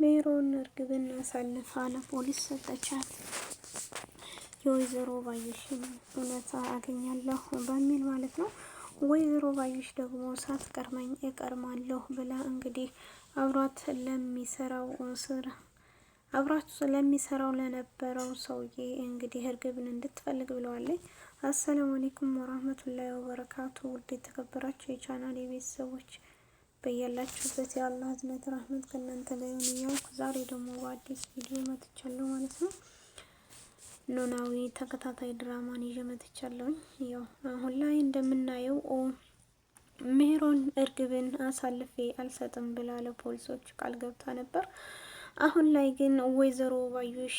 ሜሮን እርግብን አሳልፋ ለፖሊስ ሰጠቻት። የወይዘሮ ባዩሽን እውነታ አገኛለሁ በሚል ማለት ነው። ወይዘሮ ባዩሽ ደግሞ ሳትቀርመኝ እቀርማለሁ ብላ እንግዲህ አብሯት ለሚሰራው ለነበረው ሰውዬ እንግዲህ እርግብን እንድትፈልግ ብለዋለች። አሰላሙ አለይኩም ወራህመቱላሂ ወበረካቱ። ውድ የተከበራችሁ የቻናል የቤተሰቦች በያላችሁበት የአላህ ህዝነት ረህመት ከእናንተ ጋር ይሁን እያልኩ ዛሬ ደግሞ በአዲስ ቪዲዮ መጥቻለሁ ማለት ነው። ኖላዊ ተከታታይ ድራማን ይዤ መጥቻለሁ። ያው አሁን ላይ እንደምናየው ሜሮን እርግብን አሳልፌ አልሰጥም ብላ ለፖሊሶች ቃል ገብታ ነበር። አሁን ላይ ግን ወይዘሮ ባዩሽ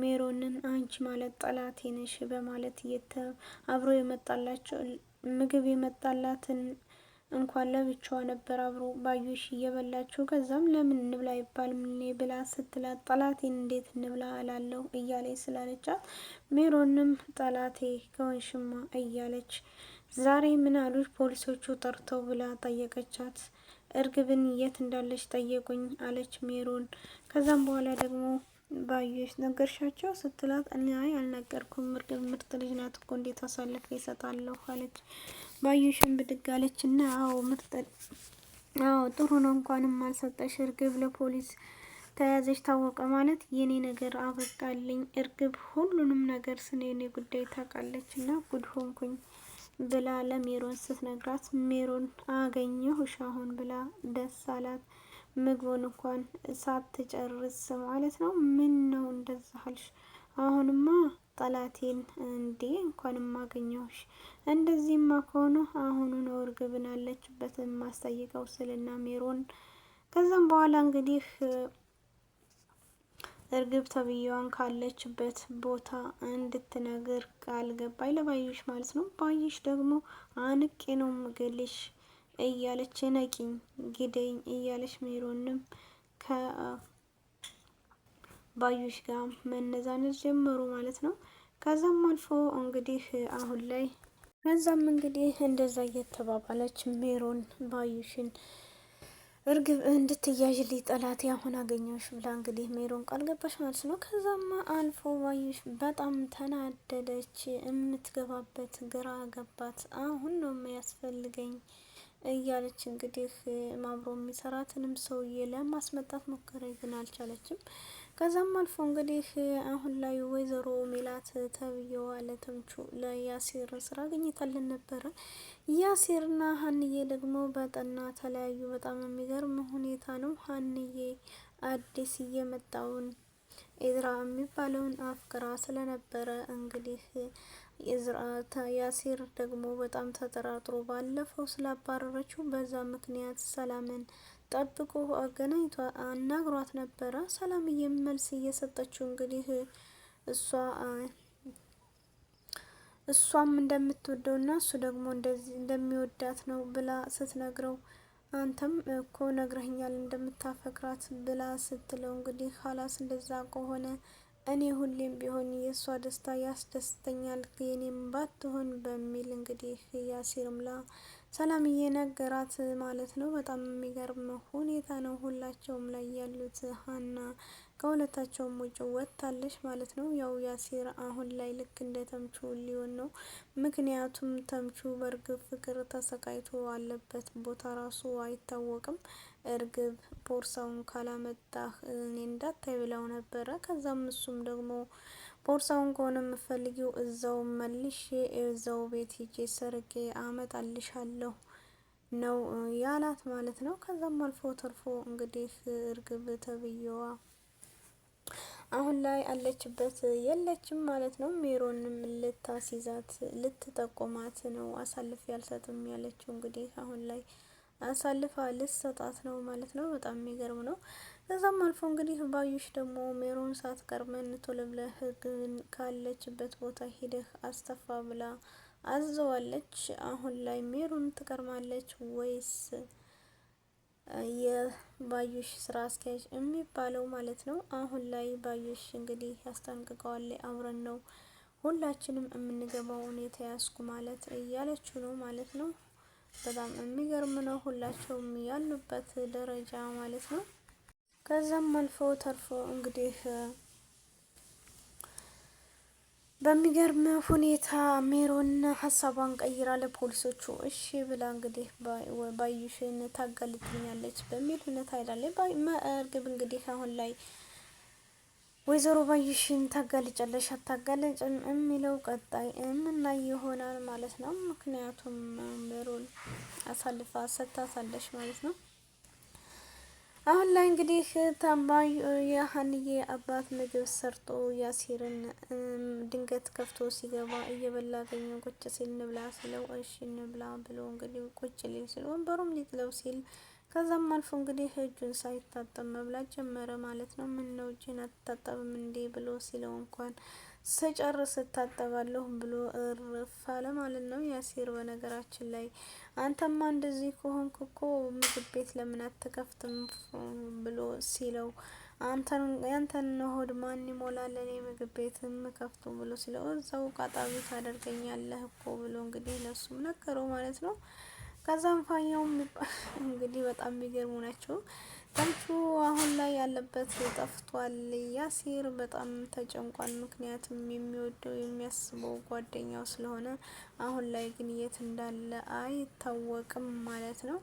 ሜሮንን አንቺ ማለት ጠላቴ ነሽ በማለት አብሮ የመጣላቸው ምግብ የመጣላትን እንኳን ለብቻዋ ነበር አብሮ ባዩሽ እየበላችሁ። ከዛም ለምን እንብላ ይባል ብላ ስትላት ጠላቴን እንዴት እንብላ እላለሁ እያለች ስላለቻት ሜሮንም ጠላቴ ከሆንሽማ እያለች ዛሬ ምን አሉሽ ፖሊሶቹ ጠርተው ብላ ጠየቀቻት። እርግብን የት እንዳለች ጠየቁኝ አለች ሜሮን። ከዛም በኋላ ደግሞ ባዩሽ ነገርሻቸው ስትላት አይ አልነገርኩም፣ እርግብ ምርጥ ልጅ ናት እኮ እንዴት አሳልፌ እሰጣለሁ አለች። ባዩሽን ብድግ አለች እና አዎ ጥሩ ነው እንኳንም አልሰጠሽ፣ እርግብ ለፖሊስ ተያዘች ታወቀ ማለት የኔ ነገር አበቃልኝ። እርግብ ሁሉንም ነገር ስለኔ ጉዳይ ታውቃለች እና ጉድ ሆንኩኝ ብላ ለሜሮን ስትነግራት ሜሮን አገኘሁሽ አሁን ብላ ደስ አላት። ምግቡን እንኳን ሳትጨርስ ማለት ነው። ምን ነው እንደዛ አልሽ? አሁንማ ጠላቴን እንዴ እንኳንም አገኘሁሽ። እንደዚህማ ከሆነ አሁኑ ነው እርግብን አለችበትን ማስጠይቀው ስልና ሜሮን ከዛም በኋላ እንግዲህ እርግብ ተብዬዋን ካለችበት ቦታ እንድትነግር ቃል ገባይ ለባዩሽ ማለት ነው። ባዩሽ ደግሞ አንቄ ነው ምገልሽ እያለች ነቂኝ ግደኝ እያለች ሜሮንም ከባዩሽ ጋር መነዛነዝ ጀመሩ ማለት ነው። ከዛም አልፎ እንግዲህ አሁን ላይ እንደዛ እየተባባለች ሜሮን ባዩሽን እርግብ እንድትያዥልኝ ጠላቴ አሁን አገኘሁሽ ብላ እንግዲህ ሜሮን ቃል ገባሽ ማለት ነው። ከዛም አልፎ ባዩሽ በጣም ተናደደች። የምትገባበት ግራ ገባት። አሁን ነው የሚያስፈልገኝ እያለች እንግዲህ አብሮ የሚሰራትንም ሰውዬ ለማስመጣት ሞከረ፣ ግን አልቻለችም። ከዛም አልፎ እንግዲህ አሁን ላይ ወይዘሮ ሜላት ተብዬዋ ለተምቹ ለያሲር ስራ አግኝታልን ነበረ። ያሲርና ሀንዬ ደግሞ በጠና ተለያዩ። በጣም የሚገርም ሁኔታ ነው። ሀንዬ አዲስ እየመጣውን ኤዝራ የሚባለውን አፍቅራ ስለነበረ እንግዲህ ያሲር ደግሞ በጣም ተጠራጥሮ ባለፈው ስላባረረችው በዛ ምክንያት ሰላምን ጠብቆ አገናኝቷ አናግሯት ነበረ። ሰላምዬ መልስ እየሰጠችው እንግዲህ እሷም እንደምትወደውና እሱ ደግሞ እንደዚህ እንደሚወዳት ነው ብላ ስትነግረው አንተም እኮ ነግረኛል እንደምታፈቅራት ብላ ስትለው እንግዲህ ሀላስ እንደዛ ከሆነ እኔ ሁሌም ቢሆን የእሷ ደስታ ያስደስተኛል የኔም ባትሆን በሚል እንግዲህ ያሲርምላ ሰላምዬ ነገራት ማለት ነው። በጣም የሚገርም ሁኔታ ነው። ሁላቸውም ላይ ያሉት ሀና ከሁለታቸውም ውጭ ወጥታለች ማለት ነው። ያው ያሲር አሁን ላይ ልክ እንደ ተምቹ ሊሆን ነው። ምክንያቱም ተምቹ በእርግብ ፍቅር ተሰቃይቶ አለበት ቦታ ራሱ አይታወቅም። እርግብ ቦርሳውን ካላመጣህ እኔ እንዳታይ ብለው ነበረ። ከዛም እሱም ደግሞ ቦርሳውን ከሆነ የምፈልጊው እዛው መልሼ እዛው ቤት ሂጄ ሰርቄ አመጣልሻለሁ ነው ያላት ማለት ነው። ከዛም አልፎ ተርፎ እንግዲህ እርግብ ተብዬዋ አሁን ላይ አለችበት የለችም ማለት ነው። ሜሮንም ልታስይዛት ልትጠቆማት ነው አሳልፌ አልሰጥም ያለችው። እንግዲህ አሁን ላይ አሳልፋ ልትሰጣት ነው ማለት ነው። በጣም የሚገርም ነው። ከዛም አልፎ እንግዲህ ባዩሽ ደግሞ ሜሮን ሳትቀርመን ቶሎ ብለህ ግን ካለችበት ቦታ ሂደህ አስተፋ ብላ አዘዋለች። አሁን ላይ ሜሮን ትቀርማለች ወይስ የባዩሽ ስራ አስኪያጅ የሚባለው ማለት ነው? አሁን ላይ ባዩሽ እንግዲህ ያስጠንቅቀዋል። አብረን ነው ሁላችንም የምንገባው ሁኔታ ያስኩ ማለት እያለችው ነው ማለት ነው። በጣም የሚገርም ነው ሁላቸውም ያሉበት ደረጃ ማለት ነው። ከዛም አልፎ ተርፎ እንግዲህ በሚገርም ሁኔታ ሜሮን ሀሳቧን ቀይራ ለፖሊሶቹ እሺ ብላ እንግዲህ ባዩሽን ታጋልጥኛለች በሚል ሁኔታ ሄዳለች። እርግብ እንግዲህ አሁን ላይ ወይዘሮ ባዩሽን ታጋልጫለሽ አታጋልጭም የሚለው ቀጣይ የምናይ ይሆናል ማለት ነው። ምክንያቱም ሜሮን አሳልፋ ሰጥታታለች ማለት ነው። አሁን ላይ እንግዲህ ታማኝ የሀንዬ አባት ምግብ ሰርቶ ያሲርን ድንገት ከፍቶ ሲገባ እየበላ አገኘው። ቁጭ ሲል እንብላ ሲለው እሺ እንብላ ብሎ እንግዲህ ቁጭ ሊል ሲል ወንበሩም ሊጥለው ሲል ከዛም አልፎ እንግዲህ እጁን ሳይታጠብ መብላት ጀመረ ማለት ነው። ምን ነው እጅን አትታጠብም እንዴ ብሎ ሲለው እንኳን ስጨርስ እታጠባለሁ ብሎ እርፍ አለ ማለት ነው። ያሲር በነገራችን ላይ አንተማ እንደዚህ ከሆንክ እኮ ምግብ ቤት ለምን አትከፍትም ብሎ ሲለው ያንተን ሆድ ማን ይሞላል እኔ ምግብ ቤት የምከፍቱ ብሎ ሲለው እዛው ቃጣቢ ታደርገኛለህ እኮ ብሎ እንግዲህ ለሱም ነገረው ማለት ነው። ከዛም ፋኛው እንግዲህ በጣም የሚገርሙ ናቸው። ተምቹ አሁን ላይ ያለበት ጠፍቷል። ያሲር በጣም ተጨንቋል። ምክንያቱም የሚወደው የሚያስበው ጓደኛው ስለሆነ አሁን ላይ ግን የት እንዳለ አይታወቅም ማለት ነው።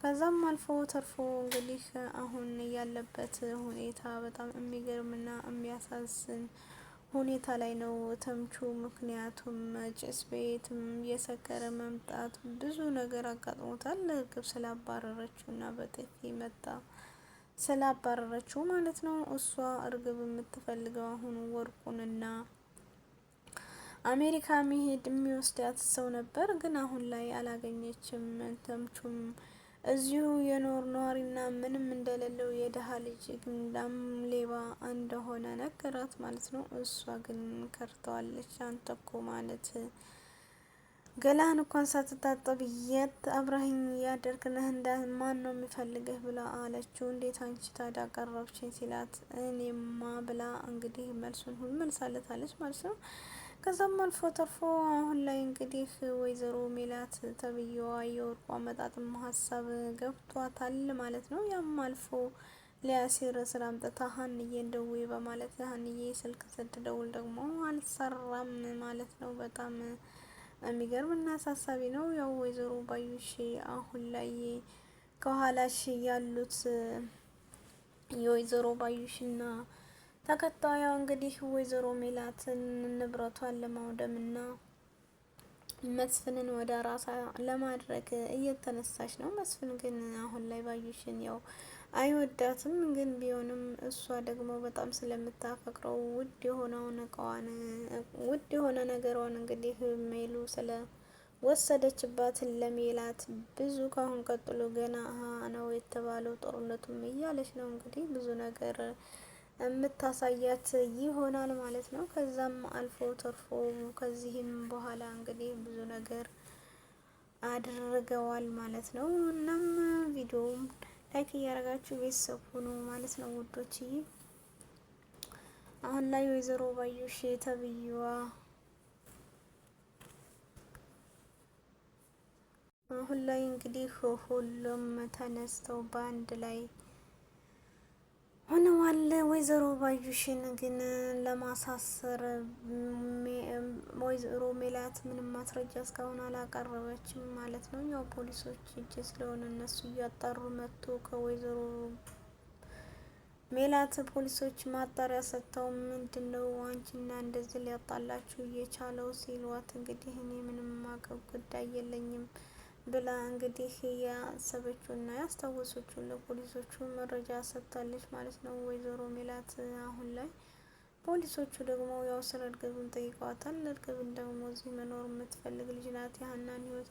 ከዛም አልፎ ተርፎ እንግዲህ አሁን ያለበት ሁኔታ በጣም የሚገርምና የሚያሳዝን ሁኔታ ላይ ነው ተምቹ። ምክንያቱም ጭስ ቤትም የሰከረ መምጣት ብዙ ነገር አጋጥሞታል። እርግብ ስላባረረችው እና በጥፊ መጣ ስላባረረችው ማለት ነው። እሷ እርግብ የምትፈልገው አሁን ወርቁንና አሜሪካ መሄድ የሚወስዳት ሰው ነበር፣ ግን አሁን ላይ አላገኘችም። ተምቹም እዚሁ የኖር ነዋሪና ምንም እንደሌለው የደሃ ልጅ ግንዳም ሌባ እንደሆነ ነገራት ማለት ነው። እሷ ግን ከርተዋለች። አንተ እኮ ማለት ገላህን እንኳን ሳትታጠብ የት አብረኸኝ ያደርግነህ እንደ ማን ነው የሚፈልግህ ብላ አለችው። እንዴት አንቺ ታዲያ ቀረብችኝ ሲላት እኔማ ብላ እንግዲህ መልሱን ሁሉ መልሳለታለች ማለት ነው። ከዛም አልፎ ተርፎ አሁን ላይ እንግዲህ ወይዘሮ ሜላት ተብዬዋ የወርቁ አመጣጥም ሀሳብ ገብቷታል ማለት ነው። ያም አልፎ ሊያሲር ስራ አምጥታ ሀንዬን ደውዪ በማለት ሀንዬ ስልክ ስትደውል ደግሞ አልሰራም ማለት ነው። በጣም የሚገርም እና አሳሳቢ ነው። ያው ወይዘሮ ባዩሽ አሁን ላይ ከኋላሽ ያሉት የወይዘሮ ባዩሽና ተከታዩ እንግዲህ ወይዘሮ ሜላትን ንብረቷን ለማውደምና መስፍንን ወደ ራሳ ለማድረግ እየተነሳች ነው። መስፍን ግን አሁን ላይ ባዩሽን ያው አይወዳትም። ግን ቢሆንም እሷ ደግሞ በጣም ስለምታፈቅረው ውድ የሆነውን እቃዋን ውድ የሆነ ነገሯን እንግዲህ ሜሉ ስለ ወሰደችባት ለሜላት ብዙ ካሁን ቀጥሎ ገና ነው የተባለው ጦርነቱም እያለች ነው እንግዲህ ብዙ ነገር የምታሳያት ይሆናል ማለት ነው። ከዛም አልፎ ተርፎ ከዚህም በኋላ እንግዲህ ብዙ ነገር አድርገዋል ማለት ነው። እናም ቪዲዮውን ላይክ እያደረጋችሁ ቤተሰብ ሁኑ ማለት ነው ውዶችዬ። አሁን ላይ ወይዘሮ ባዩሽ ተብዬዋ አሁን ላይ እንግዲህ ሁሉም ተነስተው በአንድ ላይ ሆነዋል። ወይዘሮ ባዩሽን ግን ለማሳሰር ወይዘሮ ሜላት ምንም ማስረጃ እስካሁን አላቀረበችም ማለት ነው። ያው ፖሊሶች እጅ ስለሆነ እነሱ እያጣሩ መጥቶ ከወይዘሮ ሜላት ፖሊሶች ማጣሪያ ሰጥተው ምንድነው አንቺና እንደዚህ ሊያጣላችሁ እየቻለው ሲሏት እንግዲህ እኔ ምንም ማቀብ ጉዳይ የለኝም ብላ እንግዲህ ያሰበችውና ያስታወሰችው ለፖሊሶቹ መረጃ ሰጥታለች ማለት ነው ወይዘሮ ሜላት። አሁን ላይ ፖሊሶቹ ደግሞ ያው ስለ እርግብን ጠይቀዋታል። እርግብን ደግሞ እዚህ መኖር የምትፈልግ ልጅ ናት፣ የሀናን ህይወት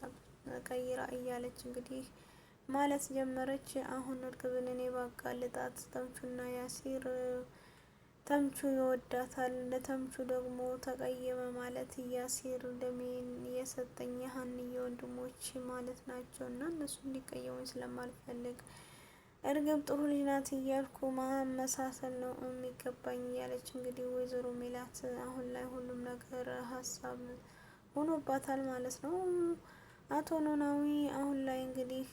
ቀይራ እያለች እንግዲህ ማለት ጀመረች። አሁን እርግብን እኔ ባጋልጣት ተምቹና ያሲር ተምቹ ይወዳታል፣ ለተምቹ ደግሞ ተቀየመ ማለት ያሲር ደሜን የሰጠኝ ሀንዬ ወንድሞች ማለት ናቸው እና እነሱ እንዲቀየሙኝ ስለማልፈልግ እርግብ ጥሩ ልጅ ናት እያልኩ ማመሳሰል ነው የሚገባኝ እያለች እንግዲህ ወይዘሮ ሜላት አሁን ላይ ሁሉም ነገር ሀሳብ ሆኖባታል ማለት ነው። አቶ ኖላዊ አሁን ላይ እንግዲህ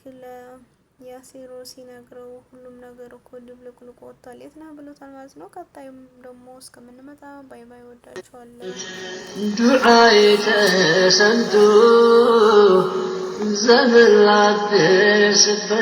ያሲሩ ሲነግረው ሁሉም ነገር እኮ ድብልቅልቅ ወጥቷል። የት ነህ ብሎታል ማለት ነው። ቀጣዩም ደግሞ እስከምንመጣ ባይ ባይ። ወዳችኋለሁ። ዱዓዬ ተሰምቶ ዘመን ላትደርስበት